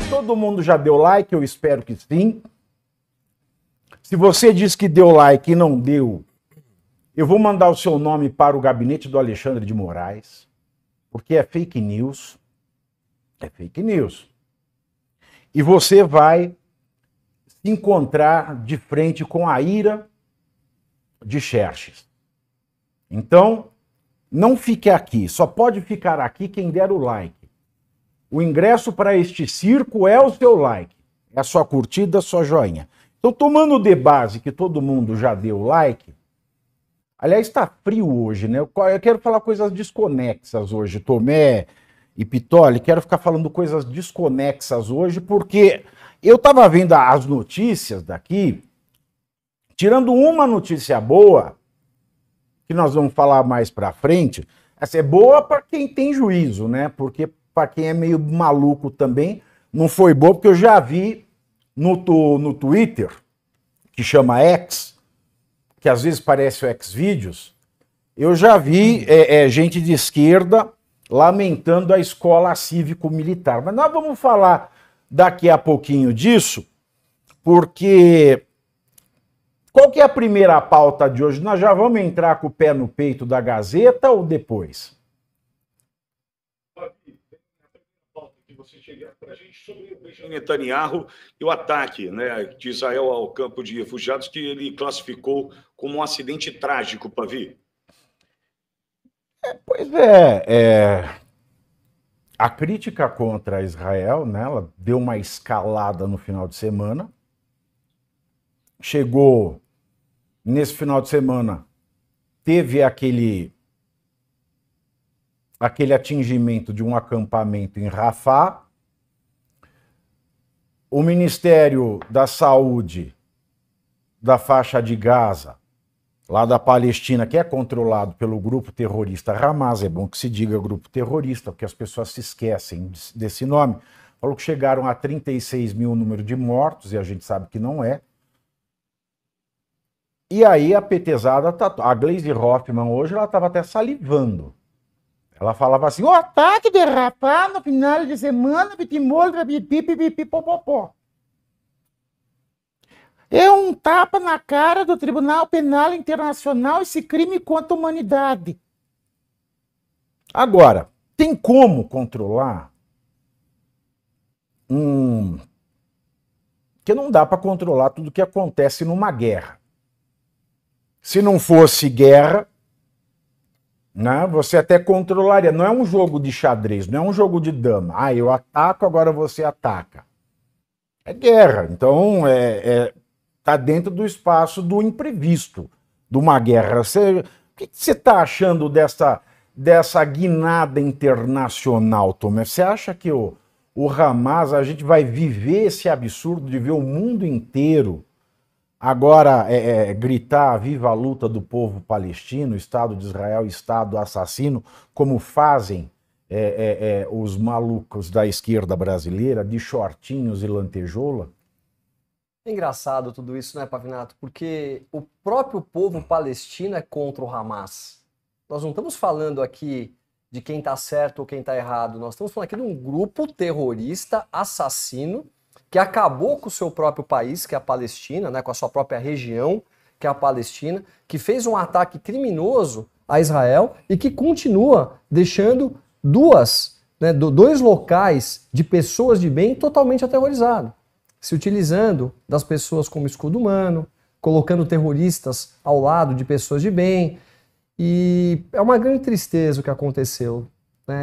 Todo mundo já deu like? Eu espero que sim. Se você diz que deu like e não deu, eu vou mandar o seu nome para o gabinete do Alexandre de Moraes, porque é fake news. É fake news. E você vai se encontrar de frente com a ira de Xerxes. Então, não fique aqui. Só pode ficar aqui quem der o like. O ingresso para este circo é o seu like. É a sua curtida, a sua joinha. Então, tomando de base que todo mundo já deu like, aliás, está frio hoje, né? Eu quero falar coisas desconexas hoje. Tomé e Pitoli, quero ficar falando coisas desconexas hoje, porque eu estava vendo as notícias daqui, tirando uma notícia boa, que nós vamos falar mais para frente. Essa é boa para quem tem juízo, né? Porque para quem é meio maluco também, não foi boa, porque eu já vi no Twitter, que chama X, que às vezes parece o Xvideos, eu já vi gente de esquerda lamentando a escola cívico-militar. Mas nós vamos falar daqui a pouquinho disso, porque qual que é a primeira pauta de hoje? Nós já vamos entrar com o pé no peito da Gazeta ou depois? Você chegar para a gente sobre o Benjamin Netanyahu e o ataque, né, de Israel ao campo de refugiados, que ele classificou como um acidente trágico, Pavi. Pois é. A crítica contra Israel, né, ela deu uma escalada no final de semana. Chegou, nesse final de semana, teve aquele atingimento de um acampamento em Rafah. O Ministério da Saúde da faixa de Gaza, lá da Palestina, que é controlado pelo grupo terrorista Hamas, é bom que se diga grupo terrorista, porque as pessoas se esquecem desse nome, falou que chegaram a 36 mil o número de mortos, e a gente sabe que não é. E aí a petezada, a Gleisi Hoffmann hoje, ela estava até salivando. Ela falava assim, o ataque de Rafah no final de semana, pipipipopopó. É um tapa na cara do Tribunal Penal Internacional esse crime contra a humanidade. Agora, tem como controlar que não dá para controlar tudo que acontece numa guerra. Se não fosse guerra, né, você até controlaria. Não é um jogo de xadrez, não é um jogo de dama. Ah, eu ataco, agora você ataca. É guerra. Então, tá dentro do espaço do imprevisto, de uma guerra. O que você está achando dessa guinada internacional, Tomé? Você acha que o Hamas, a gente vai viver esse absurdo de ver o mundo inteiro agora gritar viva a luta do povo palestino, Estado de Israel, Estado assassino, como fazem os malucos da esquerda brasileira, de shortinhos e lantejoula? É engraçado tudo isso, né, Pavinato? Porque o próprio povo palestino é contra o Hamas. Nós não estamos falando aqui de quem está certo ou quem está errado. Nós estamos falando aqui de um grupo terrorista assassino que acabou com o seu próprio país, que é a Palestina, né, com a sua própria região, que é a Palestina, que fez um ataque criminoso a Israel e que continua deixando dois locais de pessoas de bem totalmente aterrorizados, se utilizando das pessoas como escudo humano, colocando terroristas ao lado de pessoas de bem. E é uma grande tristeza o que aconteceu.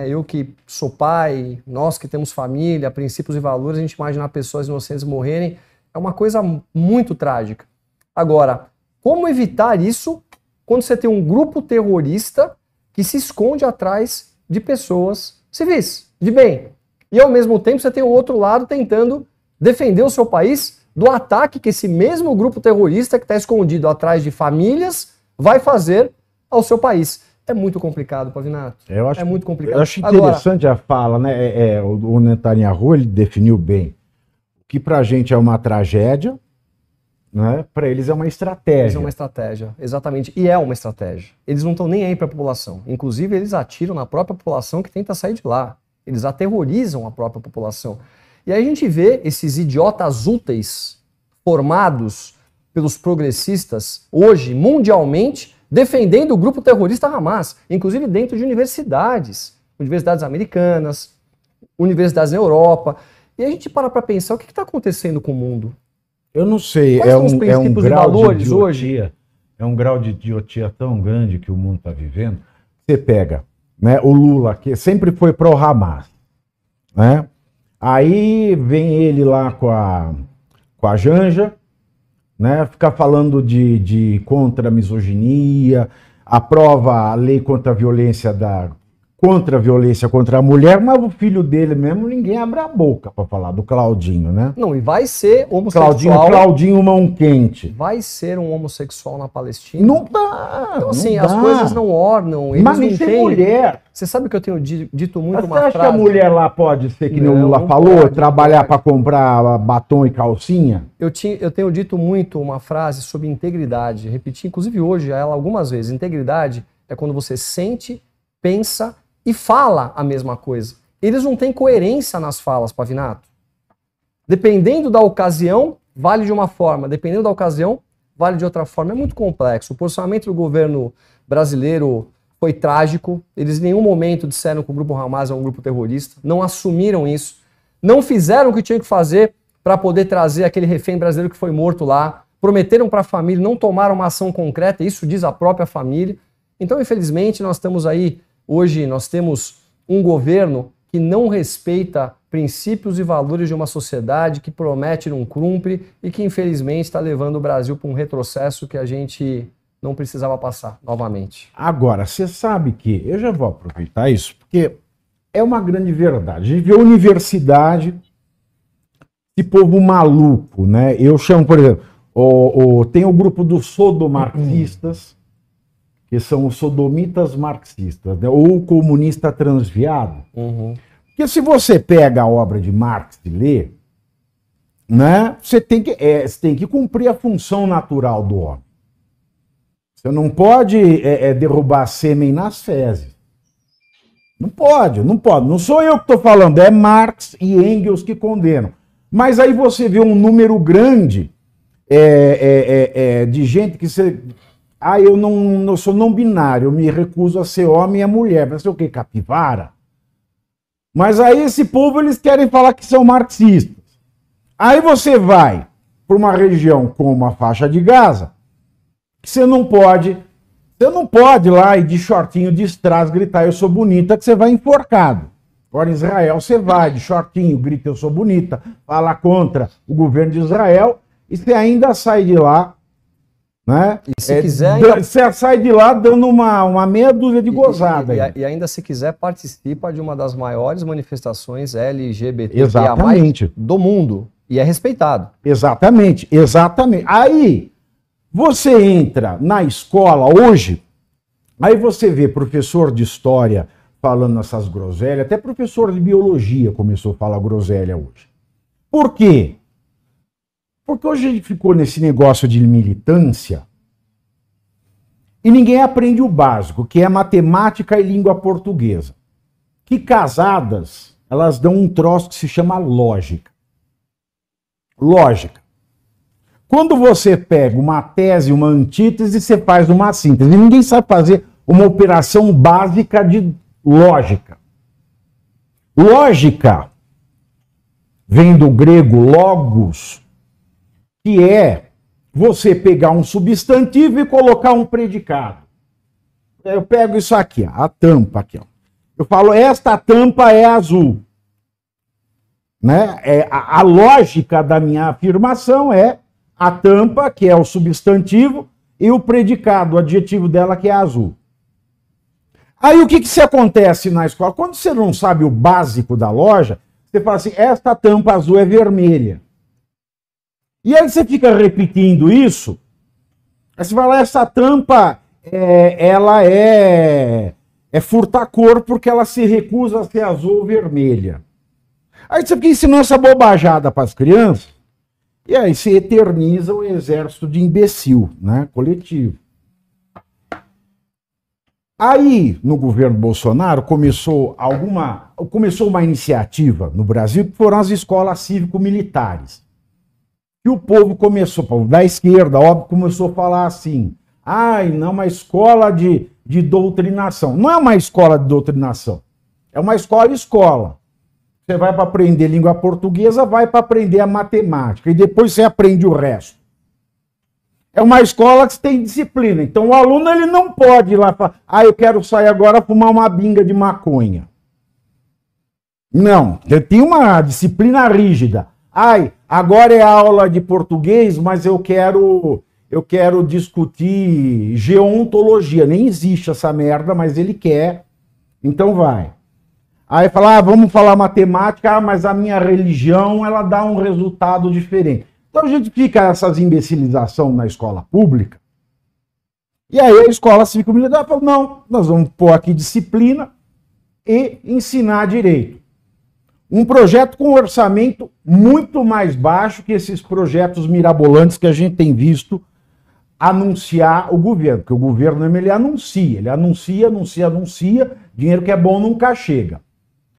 Eu que sou pai, nós que temos família, princípios e valores, a gente imaginar pessoas inocentes morrerem é uma coisa muito trágica. Agora, como evitar isso quando você tem um grupo terrorista que se esconde atrás de pessoas civis, de bem? E ao mesmo tempo você tem o outro lado tentando defender o seu país do ataque que esse mesmo grupo terrorista que está escondido atrás de famílias vai fazer ao seu país. É muito complicado, Pavinato. É muito complicado. Eu acho interessante a fala, né? O Netanyahu, ele definiu bem o que pra gente é uma tragédia, né? Para eles é uma estratégia. Eles é uma estratégia, exatamente. E é uma estratégia. Eles não estão nem aí para a população. Inclusive, eles atiram na própria população que tenta sair de lá. Eles aterrorizam a própria população. E aí a gente vê esses idiotas úteis formados pelos progressistas, hoje, mundialmente, defendendo o grupo terrorista Hamas, inclusive dentro de universidades americanas, universidades na Europa. E a gente para pensar o que está acontecendo com o mundo. Eu não sei, Quais são os princípios e valores hoje? É um grau de idiotia tão grande que o mundo está vivendo. Você pega, né, o Lula, que sempre foi pro Hamas, né? Aí vem ele lá com a Janja, né, ficar falando de contra a misoginia, aprova a lei contra a violência contra a mulher, mas o filho dele mesmo, ninguém abre a boca para falar do Claudinho, né? Não, e vai ser homossexual. Claudinho mão quente. Vai ser um homossexual na Palestina. Não dá. Então, assim, não as dá. coisas não ornam. Eles mas não nem ser têm... mulher. Você sabe que eu tenho dito muito Você uma acha frase? que a mulher lá pode ser que nem o Não, Lula não falou, pode, trabalhar não para comprar batom e calcinha? Eu tenho dito muito uma frase sobre integridade. Repeti, inclusive hoje, ela algumas vezes. Integridade é quando você sente, pensa e fala a mesma coisa. Eles não têm coerência nas falas, Pavinato. Dependendo da ocasião, vale de uma forma. Dependendo da ocasião, vale de outra forma. É muito complexo. O posicionamento do governo brasileiro foi trágico. Eles em nenhum momento disseram que o grupo Hamas é um grupo terrorista. Não assumiram isso. Não fizeram o que tinham que fazer para poder trazer aquele refém brasileiro que foi morto lá. Prometeram para a família, não tomaram uma ação concreta. Isso diz a própria família. Então, infelizmente, nós estamos aí... Hoje nós temos um governo que não respeita princípios e valores de uma sociedade, que promete e não cumpre e que infelizmente está levando o Brasil para um retrocesso que a gente não precisava passar novamente. Agora, você sabe que, eu já vou aproveitar isso, porque é uma grande verdade. A gente vê a universidade, esse povo maluco, né? Eu chamo, por exemplo, tem o grupo dos sodomarxistas, que são os sodomitas marxistas, né? Ou o comunista transviado. Porque se você pega a obra de Marx e lê, né, você tem que cumprir a função natural do homem. Você não pode derrubar sêmen nas fezes. Não pode. Não sou eu que estou falando, é Marx e Engels que condenam. Mas aí você vê um número grande de gente que você... eu sou não binário, eu me recuso a ser homem e a mulher. Vai ser o quê? Capivara? Mas aí esse povo, eles querem falar que são marxistas. Aí você vai para uma região como a faixa de Gaza, que você não pode ir lá e de shortinho de strass gritar eu sou bonita, que você vai enforcado. Agora em Israel você vai de shortinho, grita eu sou bonita, fala contra o governo de Israel e você ainda sai de lá, né? E se quiser... Você sai de lá dando uma meia dúzia de gozada. E ainda se quiser participa de uma das maiores manifestações LGBT do mundo. E é respeitado. Exatamente. Aí você entra na escola hoje, aí você vê professor de história falando essas groselhas, até professor de biologia começou a falar groselha hoje. Por quê? Porque hoje a gente ficou nesse negócio de militância e ninguém aprende o básico, que é matemática e língua portuguesa. Que casadas, elas dão um troço que se chama lógica. Lógica. Quando você pega uma tese e uma antítese, você faz uma síntese. Ninguém sabe fazer uma operação básica de lógica. Lógica vem do grego logos, que é você pegar um substantivo e colocar um predicado. Eu pego isso aqui, ó, a tampa aqui, ó. Eu falo, esta tampa é azul. Né? A lógica da minha afirmação é a tampa, que é o substantivo, e o predicado, o adjetivo dela, que é azul. Aí o que se acontece na escola? Quando você não sabe o básico da loja, você fala assim, esta tampa azul é vermelha. E aí você fica repetindo isso, aí você fala, essa tampa, ela é furta-cor porque ela se recusa a ser azul ou vermelha. Aí você fica ensinando essa bobajada para as crianças, E aí se eterniza o exército de imbecil, né, coletivo. Aí, no governo Bolsonaro, começou uma iniciativa no Brasil, que foram as escolas cívico-militares. E o povo começou, da esquerda, óbvio, começou a falar assim, não, uma escola de doutrinação. Não é uma escola de doutrinação, é uma escola. Você vai para aprender língua portuguesa, vai para aprender a matemática, e depois você aprende o resto. É uma escola que tem disciplina. Então o aluno ele não pode ir lá falar, eu quero sair agora fumar uma binga de maconha. Não, tem uma disciplina rígida. Agora é aula de português, mas eu quero discutir geontologia. Nem existe essa merda, mas ele quer. Então vai. Aí fala, vamos falar matemática, mas a minha religião, ela dá um resultado diferente. Então a gente fica essas imbecilização na escola pública, e aí a escola cívico-militar fala, não, nós vamos pôr aqui disciplina e ensinar direito. Um projeto com orçamento muito mais baixo que esses projetos mirabolantes que a gente tem visto anunciar o governo, porque o governo ele anuncia, dinheiro que é bom nunca chega.